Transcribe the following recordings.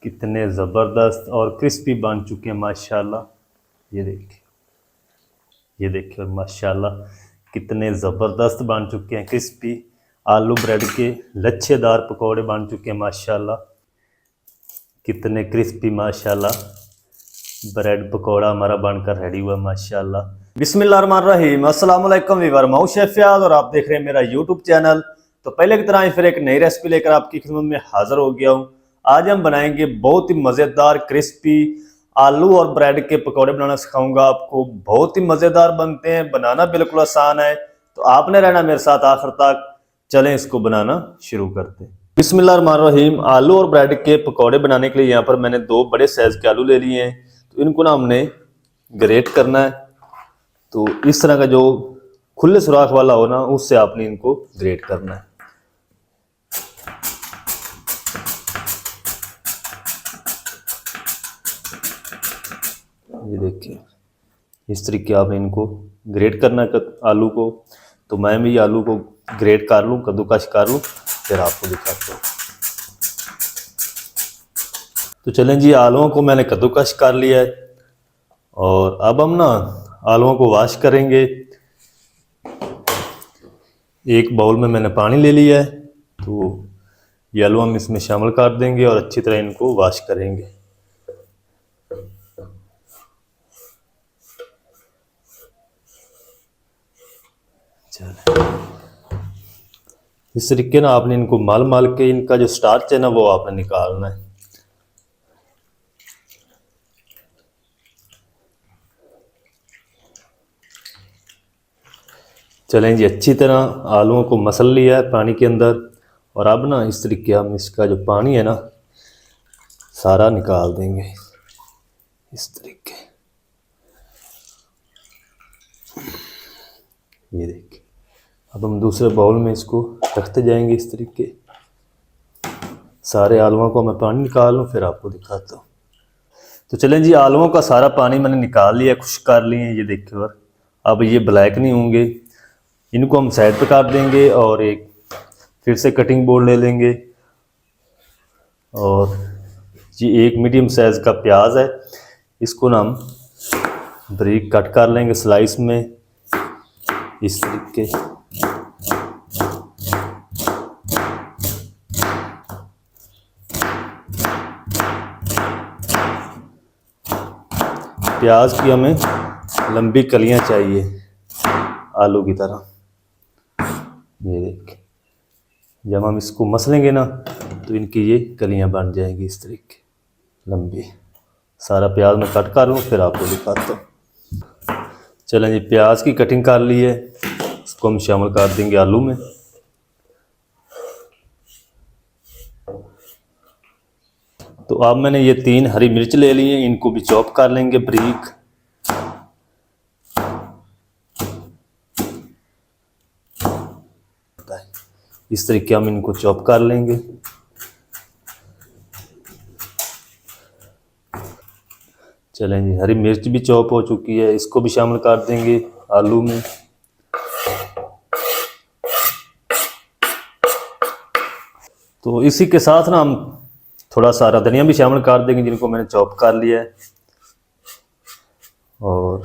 कितने ज़बरदस्त और क्रिस्पी बन चुके हैं माशाल्लाह। ये देखिए और माशाल्लाह कितने ज़बरदस्त बन चुके हैं। क्रिस्पी आलू ब्रेड के लच्छेदार पकौड़े बन चुके हैं माशाल्लाह। कितने क्रिस्पी माशाल्लाह ब्रेड पकौड़ा हमारा बनकर रेडी हुआ माशाल्लाह। बिस्मिल्लाहिर्रहमानिर्रहीम, अस्सलाम वालेकुम वीवर, मैं शेफ फ़याज़ और आप देख रहे हैं मेरा यूट्यूब चैनल। तो पहले की तरह ही फिर एक नई रेसिपी लेकर आपकी खिदमत में हाजिर हो गया हूँ। आज हम बनाएंगे बहुत ही मज़ेदार क्रिस्पी आलू और ब्रेड के पकौड़े बनाना सिखाऊंगा आपको। बहुत ही मज़ेदार बनते हैं, बनाना बिल्कुल आसान है। तो आपने रहना मेरे साथ आखिर तक। चलें इसको बनाना शुरू करते हैं। बिस्मिल्लाहिर्रहमानिर्रहीम, आलू और ब्रेड के पकौड़े बनाने के लिए यहाँ पर मैंने 2 बड़े साइज़ के आलू ले लिए हैं। तो इनको ना हमने ग्रेट करना है। तो इस तरह का जो खुले सुराख वाला हो ना, उससे आपने इनको ग्रेट करना है। ये देखिए इस तरीके आपने इनको ग्रेट करना है आलू को। तो मैं भी आलू को ग्रेट कर लूँ, कद्दूकस कर लूँ, फिर आपको दिखाता हूँ। तो चलें जी, आलूओं को मैंने कद्दूकस कर लिया है और अब हम ना आलूओं को वॉश करेंगे। एक बाउल में मैंने पानी ले लिया है, तो ये आलू हम इसमें शामिल कर देंगे और अच्छी तरह इनको वॉश करेंगे। इस तरीके ना आपने इनको माल माल के इनका जो स्टार्च है ना, वो आपने निकालना है। चलें जी, अच्छी तरह आलूओं को मसल लिया है पानी के अंदर और अब ना इस तरीके हम इसका जो पानी है ना सारा निकाल देंगे इस तरीके। ये देखिए, अब हम दूसरे बाउल में इसको रखते जाएंगे इस तरीके। सारे आलूओं को मैं पानी निकाल लूँ, फिर आपको दिखाता हूँ। तो चलें जी, आलूओं का सारा पानी मैंने निकाल लिया, खुश्क कर लिए। ये देखिए, और अब ये ब्लैक नहीं होंगे। इनको हम साइड पे काट देंगे और एक फिर से कटिंग बोर्ड ले लेंगे और ये एक मीडियम साइज़ का प्याज है, इसको ना हम बारीक कट कर लेंगे स्लाइस में इस तरीके। प्याज की हमें लंबी कलियां चाहिए आलू की तरह। ये देखिए, जब हम इसको मसलेंगे ना तो इनकी ये कलियां बन जाएंगी इस तरीके लंबी। सारा प्याज मैं कट कर लूँ, फिर आपको दिखाता हूँ। चलें जी, प्याज की कटिंग कर ली है, इसको हम शामिल कर देंगे आलू में। तो अब मैंने ये 3 हरी मिर्च ले ली हैं, इनको भी चॉप कर लेंगे बारीक। इस तरीके हम इनको चॉप कर लेंगे। चलें जी, हरी मिर्च भी चॉप हो चुकी है, इसको भी शामिल कर देंगे आलू में। तो इसी के साथ ना हम थोड़ा सारा धनिया भी शामिल कर देंगे, जिनको मैंने चॉप कर लिया है। और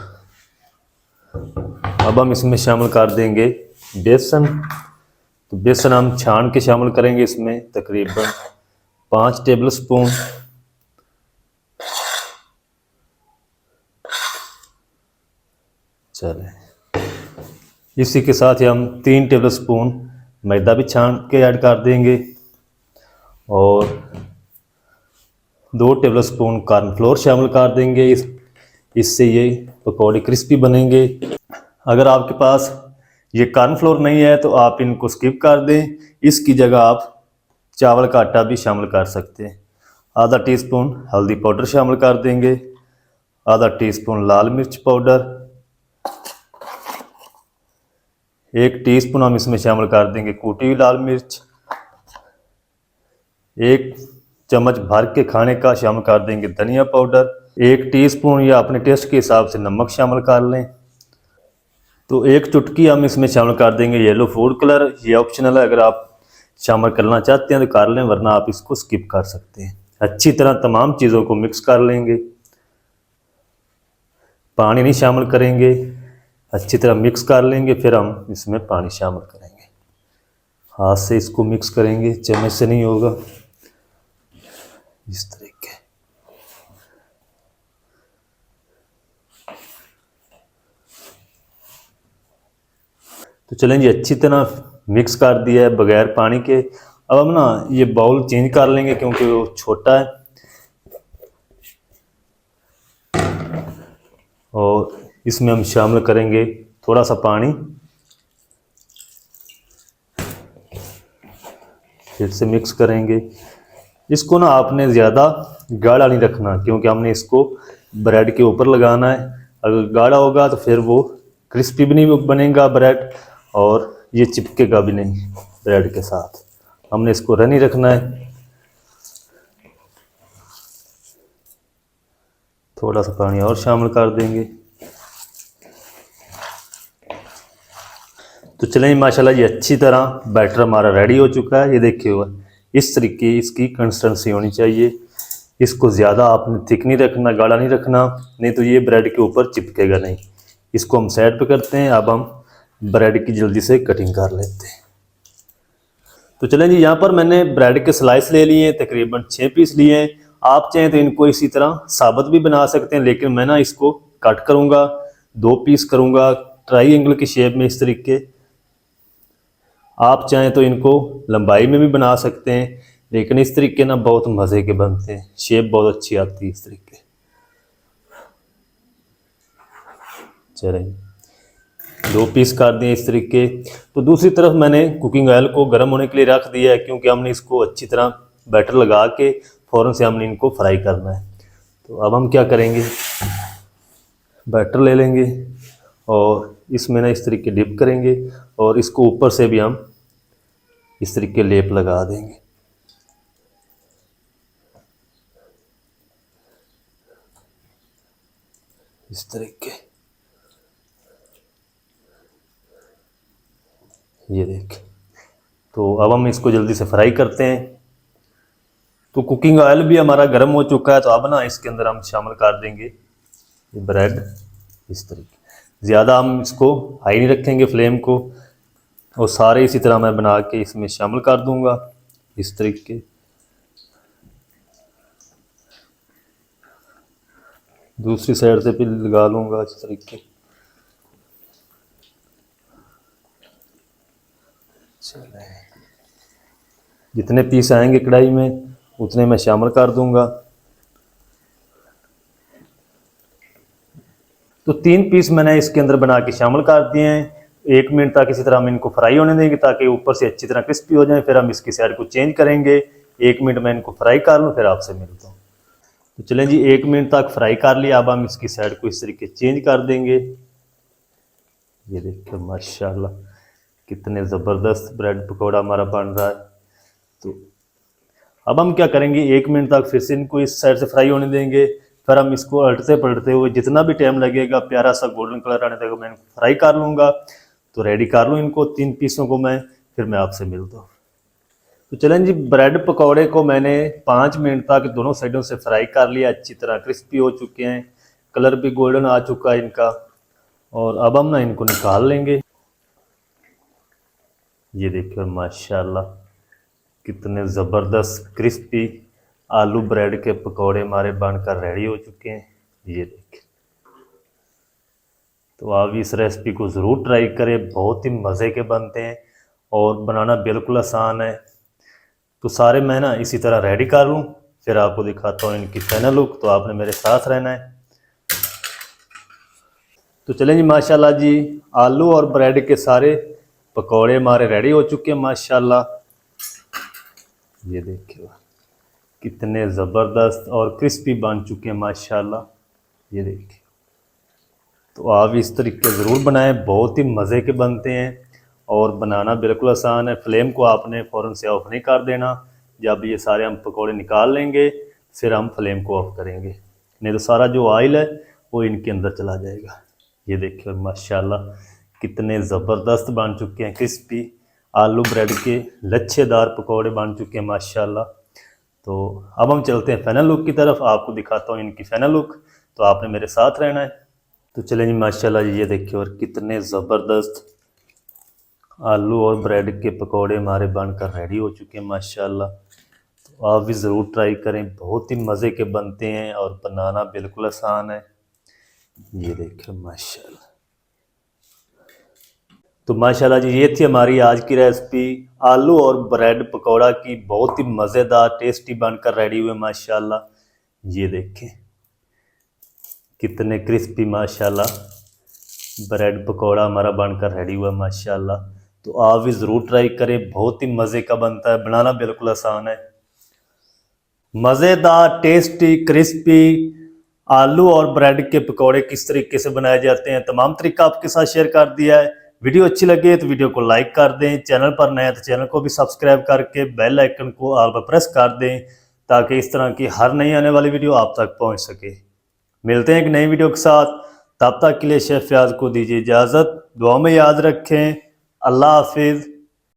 अब हम इसमें शामिल कर देंगे बेसन। तो बेसन हम छान के शामिल करेंगे इसमें, तकरीबन 5 टेबल स्पून। चलें, इसी के साथ ही हम 3 टेबल स्पून मैदा भी छान के ऐड कर देंगे और 2 टेबल स्पून कॉर्नफ्लोर शामिल कर देंगे। इससे ये पकौड़े क्रिस्पी बनेंगे। अगर आपके पास ये कॉर्नफ्लोर नहीं है तो आप इनको स्किप कर दें, इसकी जगह आप चावल का आटा भी शामिल कर सकते हैं। आधा टीस्पून हल्दी पाउडर शामिल कर देंगे, आधा टीस्पून लाल मिर्च पाउडर, 1 टीस्पून हम इसमें शामिल कर देंगे कूटी हुई लाल मिर्च, 1 चम्मच भर के खाने का शामिल कर देंगे धनिया पाउडर, 1 टीस्पून या अपने टेस्ट के हिसाब से नमक शामिल कर लें। तो 1 चुटकी हम इसमें शामिल कर देंगे येलो फूड कलर। ये ऑप्शनल है, अगर आप शामिल करना चाहते हैं तो कर लें, वरना आप इसको स्किप कर सकते हैं। अच्छी तरह तमाम चीज़ों को मिक्स कर लेंगे, पानी नहीं शामिल करेंगे, अच्छी तरह मिक्स कर लेंगे, फिर हम इसमें पानी शामिल करेंगे। हाथ से इसको मिक्स करेंगे, चम्मच से नहीं होगा, इस तरीके। तो चलें जी, अच्छी तरह मिक्स कर दिया है बगैर पानी के। अब हम ना ये बाउल चेंज कर लेंगे क्योंकि वो छोटा है, और इसमें हम शामिल करेंगे थोड़ा सा पानी, फिर से मिक्स करेंगे। इसको ना आपने ज़्यादा गाढ़ा नहीं रखना क्योंकि हमने इसको ब्रेड के ऊपर लगाना है। अगर गाढ़ा होगा तो फिर वो क्रिस्पी भी नहीं बनेगा ब्रेड, और ये चिपकेगा भी नहीं ब्रेड के साथ। हमने इसको रनी रखना है। थोड़ा सा पानी और शामिल कर देंगे। तो चलें माशाल्लाह, ये अच्छी तरह बैटर हमारा रेडी हो चुका है। ये देखिए हुआ इस तरीके इसकी कंसिस्टेंसी होनी चाहिए। इसको ज़्यादा आपने थिक नहीं रखना, गाढ़ा नहीं रखना, नहीं तो ये ब्रेड के ऊपर चिपकेगा नहीं। इसको हम साइड पे करते हैं। अब हम ब्रेड की जल्दी से कटिंग कर लेते हैं। तो चलें जी, यहाँ पर मैंने ब्रेड के स्लाइस ले लिए हैं, तकरीबन 6 पीस लिए हैं। आप चाहें तो इनको इसी तरह साबुत भी बना सकते हैं, लेकिन मैं ना इसको कट करूँगा, 2 पीस करूँगा ट्रायंगल की शेप में इस तरीके। आप चाहें तो इनको लंबाई में भी बना सकते हैं, लेकिन इस तरीके ना बहुत मज़े के बनते हैं, शेप बहुत अच्छी आती है इस तरीके। चलें, 2 पीस कर दिए इस तरीके। तो दूसरी तरफ मैंने कुकिंग ऑयल को गर्म होने के लिए रख दिया है, क्योंकि हमने इसको अच्छी तरह बैटर लगा के फ़ौरन से हमने इनको फ्राई करना है। तो अब हम क्या करेंगे, बैटर ले लेंगे और इसमें ना इस तरीके डिप करेंगे, और इसको ऊपर से भी हम इस तरीके लेप लगा देंगे। इस तरीके, ये देख। तो अब हम इसको जल्दी से फ्राई करते हैं। तो कुकिंग ऑयल भी हमारा गर्म हो चुका है। तो अब ना इसके अंदर हम शामिल कर देंगे ये ब्रेड इस तरीके। ज़्यादा हम इसको हाई नहीं रखेंगे फ्लेम को, और सारे इसी तरह मैं बना के इसमें शामिल कर दूंगा इस तरीके। दूसरी साइड से भी लगा लूँगा इस तरीके। चले, जितने पीस आएंगे कढ़ाई में उतने मैं शामिल कर दूंगा। तो 3 पीस मैंने इसके अंदर बना के शामिल कर दिए हैं। 1 मिनट तक इसी तरह हम इनको फ्राई होने देंगे ताकि ऊपर से अच्छी तरह क्रिस्पी हो जाए। फिर हम इसकी साइड को चेंज करेंगे। 1 मिनट में इनको फ्राई कर लूँ, फिर आपसे मिलता हूँ। तो चलें जी, 1 मिनट तक फ्राई कर लिया। अब हम इसकी साइड को इस तरीके चेंज कर देंगे। ये देखिए माशाल्लाह कितने ज़बरदस्त ब्रेड पकौड़ा हमारा बन रहा है। तो अब हम क्या करेंगे, 1 मिनट तक फिर से इनको इस साइड से फ्राई होने देंगे। फिर हम इसको उलटते पलटते हुए जितना भी टाइम लगेगा प्यारा सा गोल्डन कलर आने तक मैं इनको फ्राई कर लूँगा। तो रेडी कर लूँ इनको 3 पीसों को मैं, फिर मैं आपसे मिलता हूँ। तो चलें जी, ब्रेड पकौड़े को मैंने 5 मिनट तक दोनों साइडों से फ्राई कर लिया। अच्छी तरह क्रिस्पी हो चुके हैं, कलर भी गोल्डन आ चुका है इनका। और अब हम ना इनको निकाल लेंगे। ये देखिए माशाल्लाह कितने ज़बरदस्त क्रिस्पी आलू ब्रेड के पकौड़े हमारे बनकर रेडी हो चुके हैं। ये देखिए, तो आप इस रेसिपी को ज़रूर ट्राई करें, बहुत ही मज़े के बनते हैं और बनाना बिल्कुल आसान है। तो सारे मैं ना इसी तरह रेडी कर लूँ, फिर आपको दिखाता हूँ इनकी फाइनल लुक। तो आपने मेरे साथ रहना है। तो चलें जी, माशाल्लाह जी, आलू और ब्रेड के सारे पकौड़े हमारे रेडी हो चुके हैं माशाल्लाह। ये देखिए कितने ज़बरदस्त और क्रिस्पी बन चुके हैं माशाल्लाह। ये देखिए, तो आप इस तरीके ज़रूर बनाएं, बहुत ही मज़े के बनते हैं और बनाना बिल्कुल आसान है। फ्लेम को आपने फ़ौरन से ऑफ नहीं कर देना। जब ये सारे हम पकौड़े निकाल लेंगे फिर हम फ्लेम को ऑफ करेंगे, नहीं तो सारा जो ऑयल है वो इनके अंदर चला जाएगा। ये देखिए माशाल्लाह कितने ज़बरदस्त बन चुके हैं, क्रिस्पी आलू ब्रेड के लच्छेदार पकौड़े बन चुके हैं माशाल्लाह। तो अब हम चलते हैं फाइनल लुक की तरफ, आपको दिखाता हूँ इनकी फाइनल लुक, तो आपने मेरे साथ रहना है। तो चलें जी माशाल्लाह जी, ये देखिए और कितने ज़बरदस्त आलू और ब्रेड के पकौड़े हमारे बनकर रेडी हो चुके हैं माशाल्लाह। तो आप भी ज़रूर ट्राई करें, बहुत ही मज़े के बनते हैं और बनाना बिल्कुल आसान है। ये देखिए माशाल्लाह। तो माशाल्लाह जी, ये थी हमारी आज की रेसिपी आलू और ब्रेड पकौड़ा की, बहुत ही मज़ेदार टेस्टी बनकर रेडी हुए माशाल्लाह। ये देखें कितने क्रिस्पी माशाल्लाह ब्रेड पकौड़ा हमारा बनकर रेडी हुआ माशाल्लाह। तो आप भी ज़रूर ट्राई करें, बहुत ही मज़े का बनता है, बनाना बिल्कुल आसान है। मज़ेदार टेस्टी क्रिस्पी आलू और ब्रेड के पकौड़े किस तरीके से बनाए जाते हैं, तमाम तरीका आपके साथ शेयर कर दिया है। वीडियो अच्छी लगे तो वीडियो को लाइक कर दें, चैनल पर नए तो चैनल को भी सब्सक्राइब करके बेल आइकन को ऑल पर प्रेस कर दें, ताकि इस तरह की हर नई आने वाली वीडियो आप तक पहुंच सके। मिलते हैं एक नई वीडियो के साथ, तब तक के लिए शेफ फयाज को दीजिए इजाज़त, दुआ में याद रखें। अल्लाह हाफिज़।